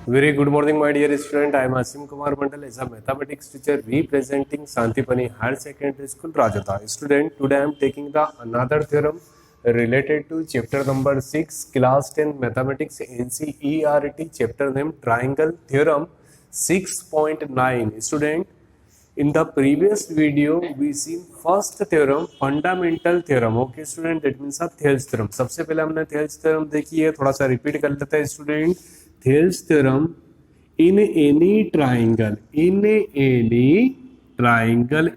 Very good morning, my dear student. I am Asim Kumar Mandal as a mathematics teacher representing Santipani Higher Secondary School, Rajata. Student, today I am taking the another theorem related to chapter number 6, class 10 mathematics NCERT, chapter name triangle theorem 6.9. Student, in the previous video we seen first theorem fundamental theorem. Okay student, that means Thales theorem. सबसे पहले हमने Thales theorem देखी है, थोड़ा सा repeat कर लेते हैं student. Thales theorem, in any triangle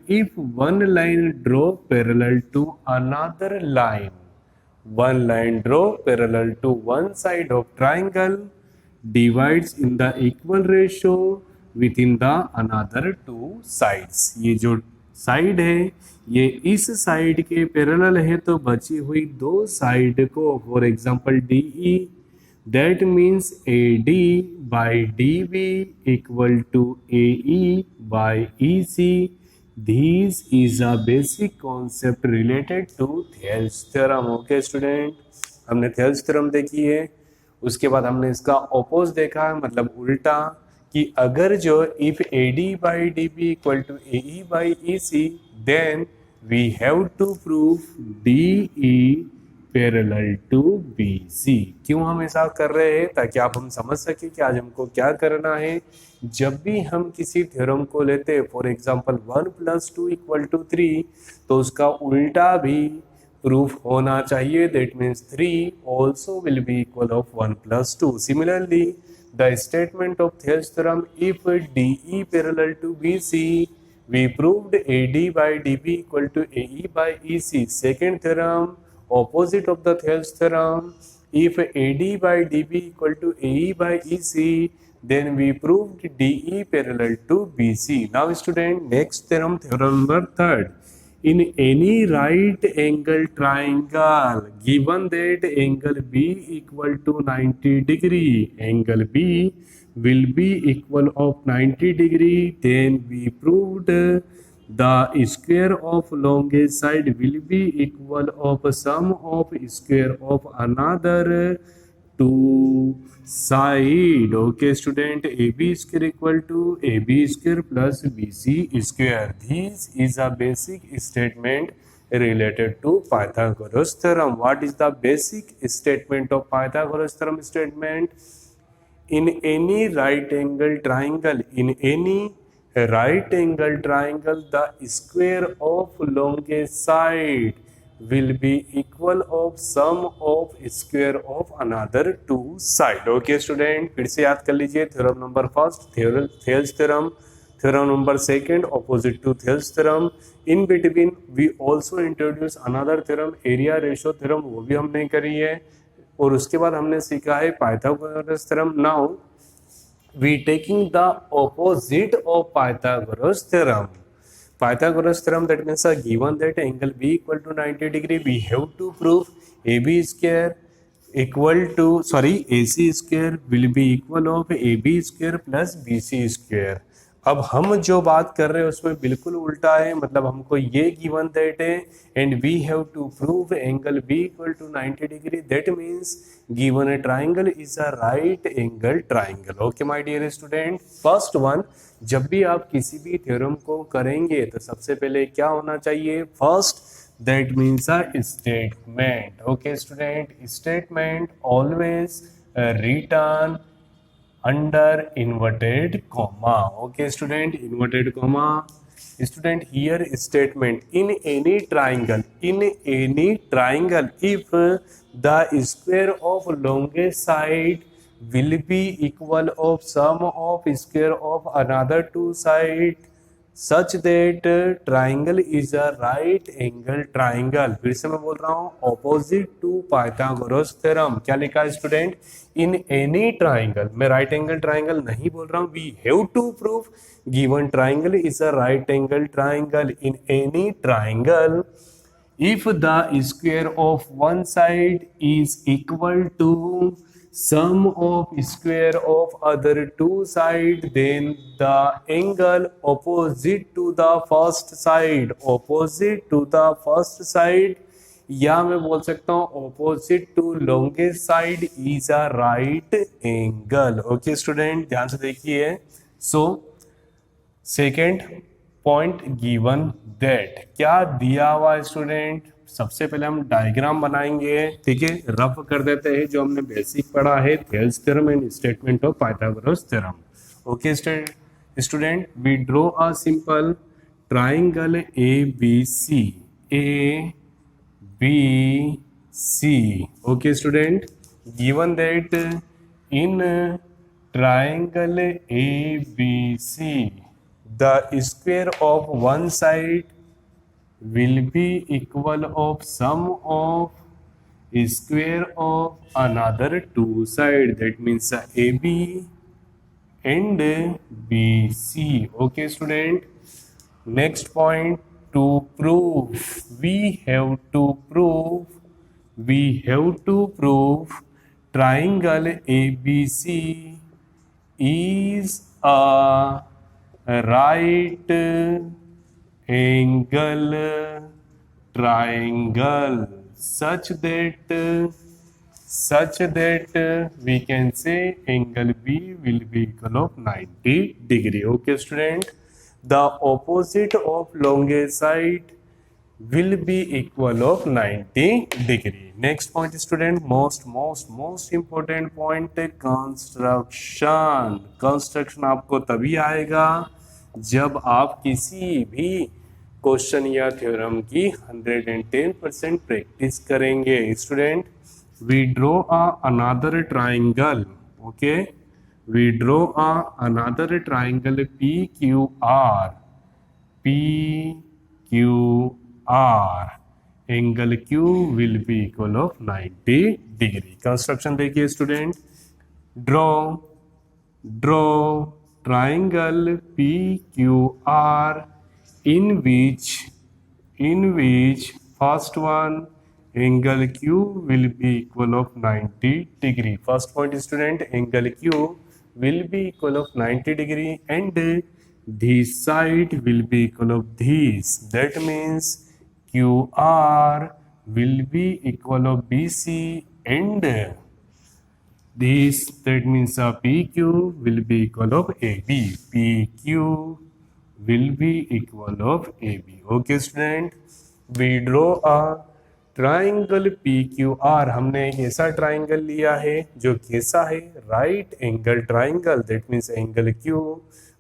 if one line draw parallel to another line, one line draw parallel to one side of triangle divides in the equal ratio within the another two sides. ये जो side है ये इस side के parallel है तो बची हुई दो साइड को, for example DE, that means AD by DB equal to AE by EC. This is a basic concept related to Thales theorem. Okay student, हमने Thales theorem देखी है, उसके बाद हमने इसका ऑपोज देखा है, मतलब उल्टा, कि अगर जो if AD by DB equal to AE by EC then we have to prove DE parallel to BC. क्यों हम ऐसा कर रहे हैं? ताकि आप हम समझ सके कि आज हमको क्या करना है. जब भी हम किसी थ्योरम को लेते हैं, फॉर एग्जांपल 1 + 2 = 3, तो उसका उल्टा भी प्रूफ होना चाहिए. That means 3 also will be equal of 1 + 2. Similarly the statement of Thales theorem, if DE parallel to BC we proved AD by DB equal to AE by EC. Second theorem, opposite of the Thales theorem, if AD by DB equal to AE by EC then we proved DE parallel to BC. Now student, next theorem, theorem number 3rd. In any right angle triangle given that angle B equal to 90 degree, angle B will be equal of 90 degree, then we proved the square of longest side will be equal of sum of square of another two side. Okay student, AB square equal to AB square plus BC square. This is a basic statement related to Pythagoras theorem. What is the basic statement of Pythagoras theorem statement? In any right angle triangle, the square of longest side will be equal of sum of square of another two side. Okay student, फिर से याद कर लीजिए. Theorem number first Thales theorem, theorem number second opposite to Thales theorem. In between we also introduce another theorem, area ratio theorem, वो भी हमने करी है. और उसके बाद हमने सीखा है Pythagoras theorem. Now we taking the opposite of Pythagoras theorem. Pythagoras theorem, that means given that angle B equal to 90 degree, we have to prove AB square equal to AC square will be equal of AB square plus BC square. अब हम जो बात कर रहे हैं उसमें बिल्कुल उल्टा है, मतलब हमको ये गिवन दैट है and we have to prove angle B equal to 90 degree. That means given a triangle is a right angle triangle. Okay my dear student, first one, जब भी आप किसी भी थ्योरम को करेंगे तो सबसे पहले क्या होना चाहिए? First, that means a statement. Okay student, statement always return under inverted comma. Okay student, inverted comma. Student, here statement, in any triangle if the square of longest side will be equal of sum of square of another two side such that triangle is a right angle triangle. फिर से मैं बोल रहा हूँ, opposite to Pythagoras theorem. क्या लिखा है student? In any triangle. मैं right angle triangle नहीं बोल रहा हूँ. We have to prove given triangle is a right angle triangle. In any triangle, if the square of one side is equal to sum of square of other two side, then the angle opposite to the first side या मैं बोल सकता हूँ opposite to longest side is a right angle. Okay student, ध्यान से देखिए। So second point given that, क्या दिया हुआ स्टूडेंट, सबसे पहले हम डायग्राम बनाएंगे, ठीक है, रफ कर देते हैं जो हमने बेसिक पढ़ा है, Thales theorem and statement of Pythagoras theorem. Okay student, we draw a simple triangle A B C, A B C. Okay student, given that in triangle ABC the square of one side will be equal of sum of square of another two side, that means AB and BC. Okay student, next point, to prove, we have to prove triangle ABC is a right angle triangle such that we can say angle B will be equal of 90 degree. Okay student, the opposite of longest side will be equal of 90 degree. Next point student, most important point, construction आपको तभी आएगा जब आप किसी भी question या theorem की 110% practice करेंगे। Student, we draw another triangle, okay, we draw another triangle PQR, angle Q will be equal of 90 degree. Construction देखिए student, draw triangle PQR in which first one angle Q will be equal of 90 degree. First point student, angle Q will be equal of 90 degree and this side will be equal of this. That means QR will be equal of BC and this, that means PQ will be equal of AB. PQ will be equal of AB. Okay student, we draw a triangle PQR। हमने एक ऐसा triangle लिया है जो कैसा है, right angle triangle, that means angle Q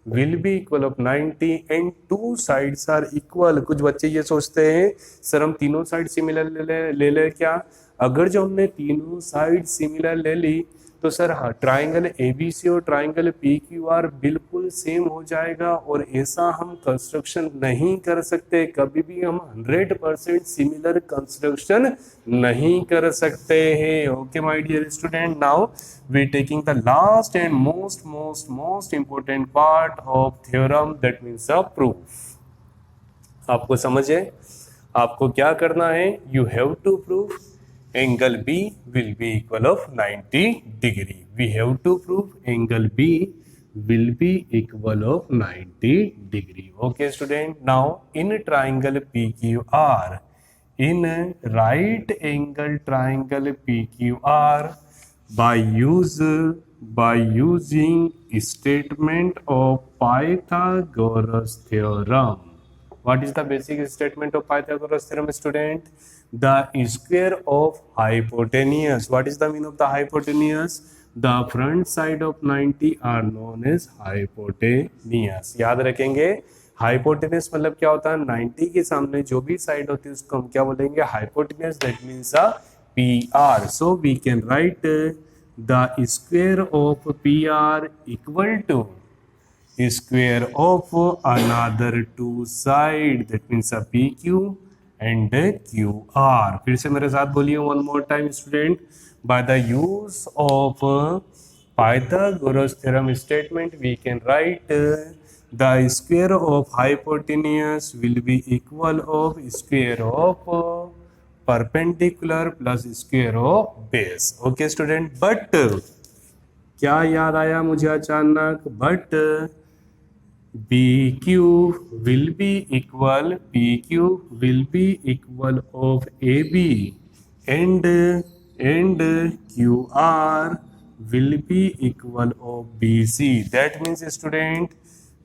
will be equal of 90 and two sides are equal। कुछ बच्चे ये सोचते हैं सर हम तीनों साइड सिमिलर ले ले क्या? अगर जो हमने तीनों साइड सिमिलर ले ली तो सर हाँ, ट्राइंगल ABC और ट्राइंगल PQR बिल्कुल सेम हो जाएगा और ऐसा हम कंस्ट्रक्शन नहीं कर सकते, कभी भी हम 100% सिमिलर कंस्ट्रक्शन नहीं कर सकते हैं। Okay my dear student, now we taking the last and most important part of theorem, that means a proof. आपको समझे आपको क्या करना है, you have to prove angle B will be equal of 90 degree. We have to prove angle B will be equal of 90 degree. Okay student, now in triangle PQR, in right angle triangle PQR, by using statement of Pythagoras theorem. What is the basic statement of Pythagoras theorem student? The square of hypotenuse. What is the meaning of the hypotenuse? The front side of 90 are known as hypotenuse. याद रखेंगे hypotenuse मतलब क्या होता है, 90 के सामने जो भी साइड होती है उसको हम क्या बोलेंगे, hypotenuse, that means a PR. So we can write the square of PR equal to square of another two side, that means a PQ and QR. फिर से मेरे साथ बोलिए one more time student, by the use of Pythagoras theorem statement we can write the square of hypotenuse will be equal of square of perpendicular plus square of base. Okay student, but क्या याद आया मुझे अचानक, but PQ will be equal of AB and QR will be equal of BC. That means student,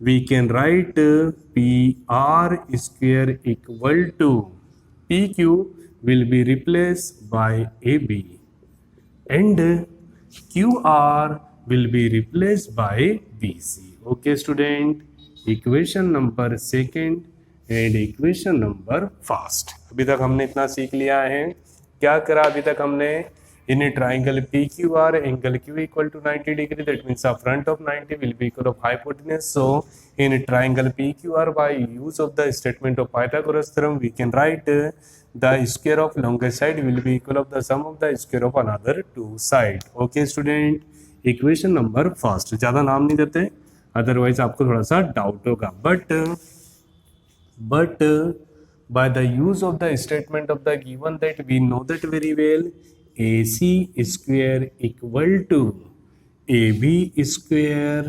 we can write PR square equal to PQ will be replaced by AB and QR will be replaced by BC. Okay student, equation number second and equation number first. अभी तक हमने इतना सीख लिया है। क्या करा अभी तक हमने? In triangle P Q R angle Q equal to 90 degree, that means front of 90 will be equal of hypotenuse. So in triangle P Q R by use of the statement of Pythagoras theorem we can write the square of longest side will be equal of the sum of the square of another two side. Okay student, equation number first. ज्यादा नाम नहीं देते, otherwise आपको थोड़ा सा doubt होगा। but by the use of the statement of the given that we know that very well, AC square equal to AB square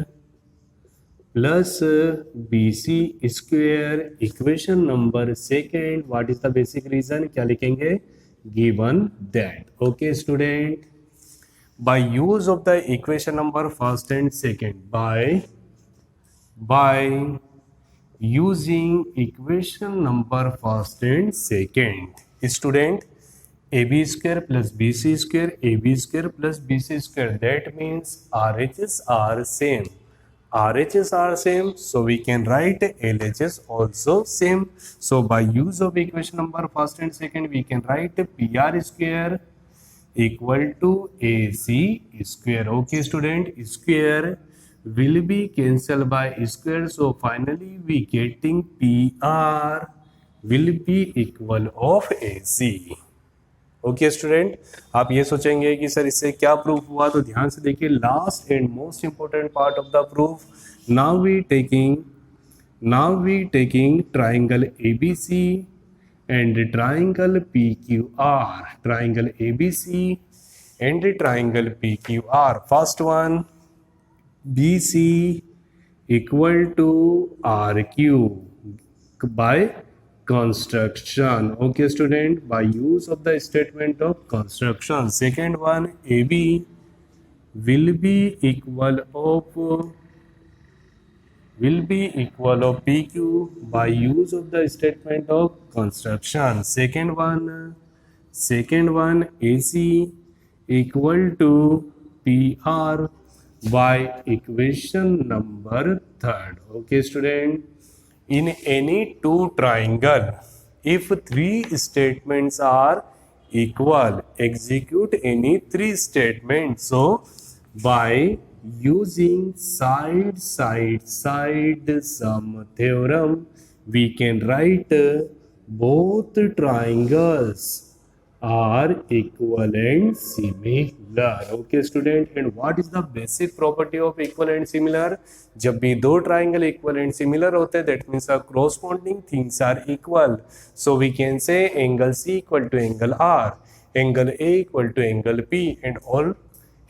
plus BC square। Equation number second, what is the basic reason? क्या लिखेंगे? Given that. Okay student, by use of the equation number first and second, by using equation number first and second, student, AB square plus BC square, AB square plus BC square, that means RHS are same. RHS are same, so we can write LHS also same. So by use of equation number first and second, we can write PR square equal to AC square. Okay student, square will be cancelled by square, so finally we getting PR will be equal of AC. Okay student, आप ये सोचेंगे कि sir इससे क्या proof हुआ, तो ध्यान से देखिए last and most important part of the proof. Now we taking triangle ABC and triangle PQR, triangle ABC and triangle PQR. First one, BC equal to RQ by construction. Okay student, by use of the statement of construction. Second one, AB will be equal of PQ by use of the statement of construction. Second one, AC equal to PR by equation number third. Okay student, in any two triangle, if three statements are equal, execute any three statements. So by using side sum theorem, we can write both triangles are equal and similar. Okay student, and what is the basic property of equal and similar? जब भी दो triangle equal and similar होते हैं, that means corresponding things are equal. So we can say angle C equal to angle R, angle A equal to angle P, and all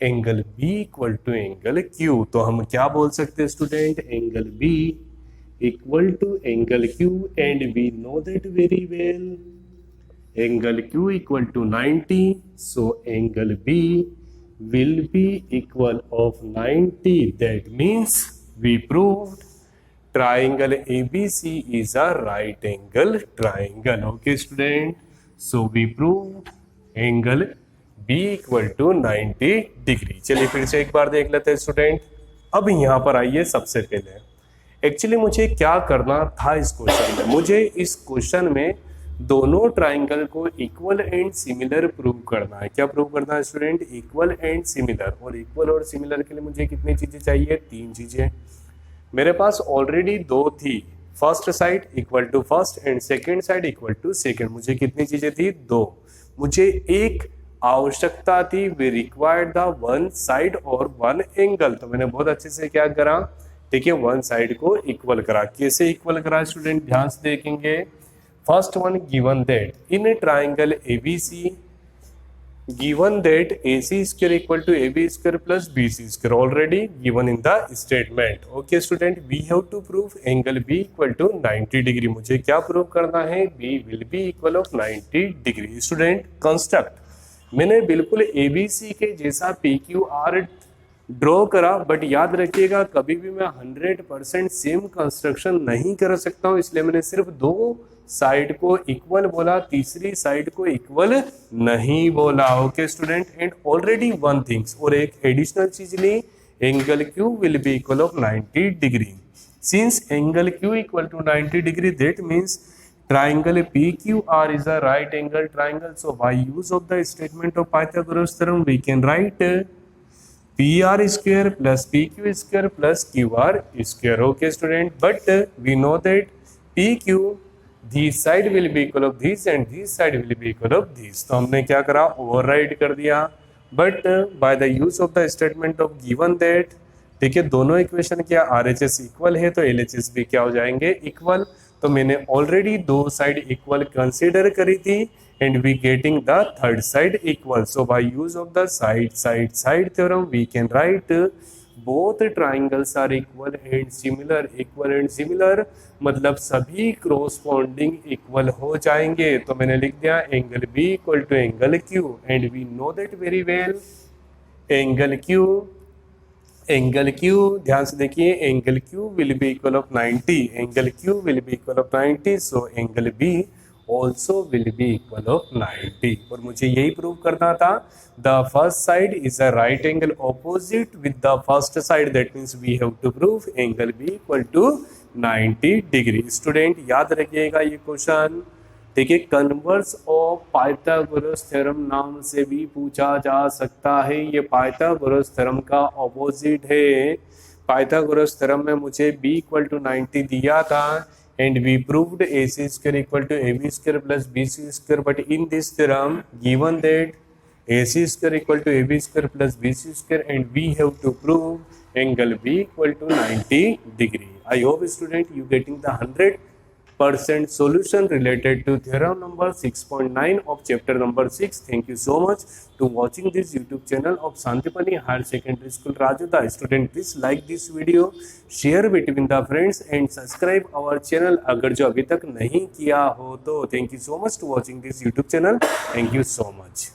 angle B equal to angle Q. तो हम क्या बोल सकते हैं student? angle B equal to angle Q, and we know that very well, angle Q equal to 90, so angle B will be equal of 90. That means we proved triangle ABC is a right angle triangle. Okay student, so we proved angle B equal to 90 degree. चलिए फिर से एक बार देख लेते हैं student. अब यहाँ पर आइए, सबसे पहले एक्चुअली मुझे क्या करना था इस क्वेश्चन में? मुझे इस क्वेश्चन में दोनों ट्राइंगल को इक्वल एंड सिमिलर प्रूव करना है। क्या प्रूव करना है स्टूडेंट? Equal and similar. और इक्वल और सिमिलर के लिए मुझे कितनी चीजें चाहिए? तीन चीजें। मेरे पास ऑलरेडी दो थी, first side equal to first and second side equal to second. मुझे कितनी चीजें थी? दो। मुझे एक आवश्यकता थी, we required the one side और वन एंगल। तो मैंने बहुत अच्छे से क्या करा, देखिए वन साइड को इक्वल करा। कैसे इक्वल करा स्टूडेंट? ध्यान से देखेंगे। First one, given that in a triangle ABC given that AC square equal to AB square plus BC square already given in the statement. Okay student, we have to prove angle B equal to 90 degree. मुझे क्या prove करना है? B will be equal of 90 degree. Student construct मैंने बिल्कुल ABC के जैसा PQR draw करा, but याद रखिएगा कभी भी मैं 100% सेम कंस्ट्रक्शन नहीं कर सकता हूं, इसलिए मैंने सिर्फ दो साइड को इक्वल बोला, तीसरी साइड को इक्वल नहीं बोला. Okay student, and already one things, और एक एडिशनल चीज ली, angle Q will be equal of 90 degree. Since angle Q equal to 90 degree, that means triangle PQR is a right angle triangle. So by use of the statement of Pythagoras theorem, we can write PR square plus PQ square plus QR square. Okay student, but we know that PQ, this side will be equal of this and this side will be equal of this. तो हमने क्या करा? Override कर दिया. But by the use of the statement of given that, ठीक है, दोनों equation क्या RHS इक्वल है तो LHS भी क्या हो जाएंगे? इक्वल. तो मैंने ऑलरेडी दो साइड इक्वल कंसीडर करी थी and we getting the third side equal. So by use of the side theorem we can write both triangles are equal and similar. Equal and similar मतलब सभी corresponding equal हो जाएंगे. तो मैंने लिख दिया angle B equal to angle Q and we know that very well. Angle Q ध्यान से देखिए, angle Q will be equal of 90. Angle Q will be equal of 90. So angle B also will be equal of 90. और मुझे यही prove करना था. The first side is a right angle opposite with the first side. That means we have to prove angle B equal to 90 degree. Student याद रखिएगा ये question, ठीक है, कन्वर्स ऑफ पाइथागोरस थ्योरम नाम से भी पूछा जा सकता है. ये पाइथागोरस थ्योरम का ऑपोजिट है. पाइथागोरस थ्योरम में मुझे B इक्वल टू 90 दिया था and we proved AC square equal to AB square plus BC square, but in this theorem given that AC square equal to AB square plus BC square and we have to prove angle B equal to 90 degree. I hope student you getting the 100% solution related to theorem number 6.9 of chapter number 6. Thank you so much to watching this YouTube channel of Santipani Higher Secondary School Rajudha. Student, please like this video, share between the friends and subscribe our channel अगर जो अभी तक नहीं किया हो तो. Thank you so much to watching this YouTube channel. Thank you so much.